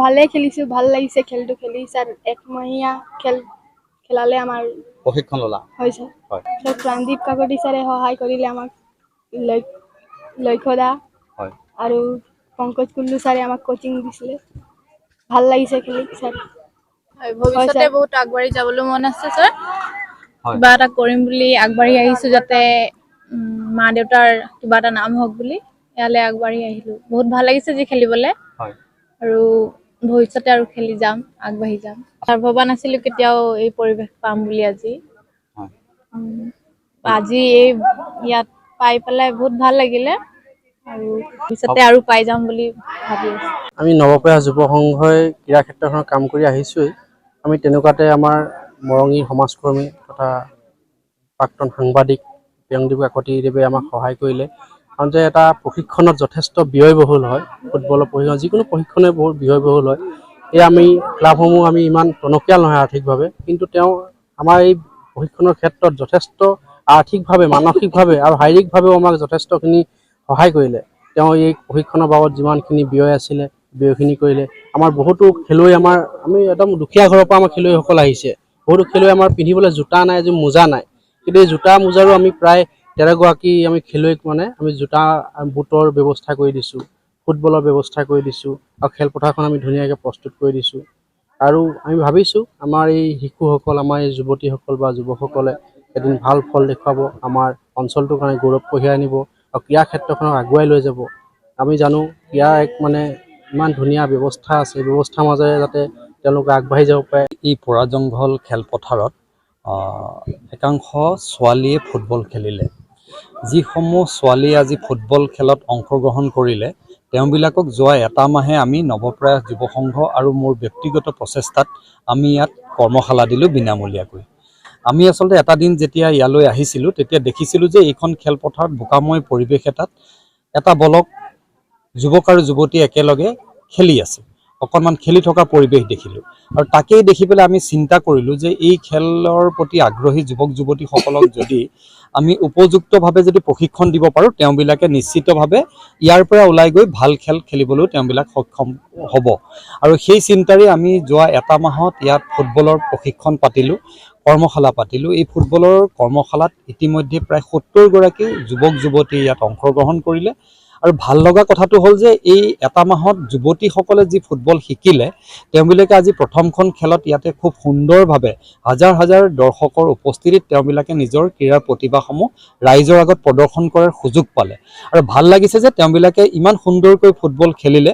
ভালে খেলিছো, ভাল লাগিছে খেলটো খেলি। স্যাৰ একমহীয়া খেলালে আমাৰ প্ৰশিক্ষণ ললা হৈছে। হয় স্যাৰ প্ৰাণদীপ কাকতি স্যাৰে সহায় কৰিলে আমাক, লক্ষ্য দা হয় আৰু পংকজ কুল্লু স্যাৰে আমাক কোচিং দিছিলে। ভাল লাগিছে খেলি স্যাৰ। ভৱিষ্যতে বহুত আগবাঢ়ি যাবলৈ মন আছে স্যাৰ। হয় কিবা এটা কৰিম বুলি আগবাঢ়ি আহিছো, যাতে মা দেউতাৰ কিবা এটা নাম হওক বুলি ইয়ালৈ আগবাঢ়ি আহিলো। বহুত ভাল লাগিছে যি খেলিবলৈ, হয় আৰু ভৱিষ্যতে আৰু খেলি যাম, আগবাঢ়ি যাম। আৰু ভবা নাছিলো কেতিয়াও এই পৰিৱেশ পাম বুলি। হয় আজি এই ইয়াত পাই পেলাই বহুত ভাল লাগিলে, আৰু ভৱিষ্যতে আৰু পাই যাম বুলি ভাবি আছো। আমি নৱপ্ৰয়াস যুৱ সংঘই ক্ৰীড়া ক্ষেত্ৰখনত কাম কৰি আহিছোঁৱেই। আমি তেনেকুৱাতে আমাৰ মৰঙী সমাজকৰ্মী তথা প্ৰাক্তন সাংবাদিক প্ৰাণদীপ কাকতিদেৱে আমাক সহায় কৰিলে। কাৰণ যে এটা প্ৰশিক্ষণত যথেষ্ট ব্যয়বহুল হয়, ফুটবলৰ প্ৰশিক্ষণ যিকোনো প্ৰশিক্ষণে বহুত ব্যয়বহুল হয়। এই আমি ক্লাবসমূহ আমি ইমান টনকিয়াল নহয় আৰ্থিকভাৱে, কিন্তু তেওঁ আমাৰ এই প্ৰশিক্ষণৰ ক্ষেত্ৰত যথেষ্ট আৰ্থিকভাৱে, মানসিকভাৱে আৰু শাৰীৰিকভাৱেও আমাক যথেষ্টখিনি সহায় কৰিলে। তেওঁ এই প্ৰশিক্ষণৰ বাবদ যিমানখিনি ব্যয় আছিলে, ব্যয়খিনি কৰিলে। আমাৰ বহুতো খেলুৱৈ আমি একদম দুখীয়া ঘৰৰ পৰা আমাৰ খেলুৱৈসকল আহিছে। বহুতো খেলুৱৈ আমাৰ পিন্ধিবলৈ জোতা নাই, এযোৰ মোজা নাই, কিন্তু এই জোতা মোজাৰো আমি প্ৰায় 13 গৰাকী আমি খেলুৱৈক আমি জোতা বুটৰ ব্যৱস্থা কৰি দিছোঁ, ফুটবলৰ ব্যৱস্থা কৰি দিছোঁ, আৰু খেলপথাৰখন আমি ধুনীয়াকৈ প্ৰস্তুত কৰি দিছোঁ। আৰু আমি ভাবিছোঁ আমাৰ এই শিশুসকল, আমাৰ এই যুৱতীসকল বা যুৱকসকলে এদিন ভাল ফল দেখুৱাব, আমাৰ অঞ্চলটোৰ কাৰণে গৌৰৱ কঢ়িয়াই আনিব আৰু ক্ৰীড়া ক্ষেত্ৰখনক আগুৱাই লৈ যাব। আমি জানো ক্ৰীড়া এক ইমান ধুনীয়া ব্যৱস্থা আছে, ব্যৱস্থাৰ মাজেৰে যাতে তেওঁলোকে আগবাঢ়ি যাব পাৰে। এই পৰা জংঘল খেলপথাৰত একাংশ ছোৱালীয়ে ফুটবল খেলিলে। যিসমূহ ছোৱালীয়ে আজি ফুটবল খেলত অংশগ্ৰহণ কৰিলে, তেওঁবিলাকক যোৱা এটা মাহে আমি নৱপ্ৰয়াস যুৱ সংঘ আৰু মোৰ ব্যক্তিগত প্ৰচেষ্টাত আমি ইয়াত কৰ্মশালা দিলোঁ বিনামূলীয়াকৈ। আমি আচলতে এটা দিন যেতিয়া ইয়ালৈ আহিছিলোঁ, তেতিয়া দেখিছিলোঁ যে এইখন খেলপথাৰত বোকাময় পৰিৱেশ এটা বলক যুৱক আৰু যুৱতী একেলগে খেলি আছে, অকণমান খেলি থকা পৰিৱেশ দেখিলোঁ। আৰু তাকেই দেখি পেলাই আমি চিন্তা কৰিলোঁ যে এই খেলৰ প্ৰতি আগ্ৰহী যুৱক যুৱতীসকলক যদি আমি উপযুক্তভাৱে যদি প্ৰশিক্ষণ দিব পাৰোঁ, তেওঁবিলাকে নিশ্চিতভাৱে ইয়াৰ পৰা ওলাই গৈ ভাল খেল খেলিবলৈও তেওঁবিলাক সক্ষম হ'ব। আৰু সেই চিন্তাৰে আমি যোৱা এটা মাহত ইয়াত ফুটবলৰ প্ৰশিক্ষণ পাতিলোঁ, কৰ্মশালা পাতিলোঁ। এই ফুটবলৰ কৰ্মশালাত ইতিমধ্যে প্ৰায় 70 গৰাকী যুৱক যুৱতীয়ে ইয়াত অংশগ্ৰহণ কৰিলে। আৰু ভাল লগা কথাটো হ'ল যে এই এটা মাহত যুৱতীসকলে যি ফুটবল শিকিলে, তেওঁবিলাকে আজি প্ৰথমখন খেলত ইয়াতে খুব সুন্দৰভাৱে হাজাৰ হাজাৰ দৰ্শকৰ উপস্থিতিত তেওঁবিলাকে নিজৰ ক্ৰীড়াৰ প্ৰতিভাসমূহ ৰাইজৰ আগত প্ৰদৰ্শন কৰাৰ সুযোগ পালে। আৰু ভাল লাগিছে যে তেওঁবিলাকে ইমান সুন্দৰকৈ ফুটবল খেলিলে,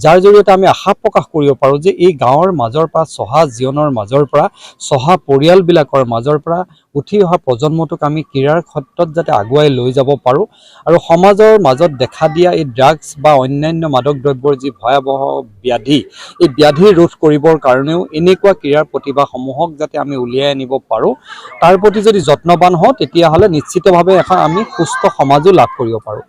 যাৰ জৰিয়তে আমি আশা প্ৰকাশ কৰিব পাৰোঁ যে এই গাঁৱৰ মাজৰ পৰা, চহা জীৱনৰ মাজৰ পৰা, চহা পৰিয়ালবিলাকৰ মাজৰ পৰা উঠি অহা প্ৰজন্মটোক আমি ক্ৰীড়াৰ ক্ষেত্ৰত যাতে আগুৱাই লৈ যাব পাৰোঁ, আৰু সমাজৰ মাজত দেখা দিয়া এই ড্ৰাগছ বা অন্যান্য মাদক দ্ৰব্যৰ যি ভয়াৱহ ব্যাধি, এই ব্যাধি ৰোধ কৰিবৰ কাৰণেও এনেকুৱা ক্ৰীড়াৰ প্ৰতিভাসমূহক যাতে আমি উলিয়াই আনিব পাৰোঁ, তাৰ প্ৰতি যদি যত্নৱান হওঁ, তেতিয়াহ'লে নিশ্চিতভাৱে এখন আমি সুস্থ সমাজো লাভ কৰিব পাৰোঁ।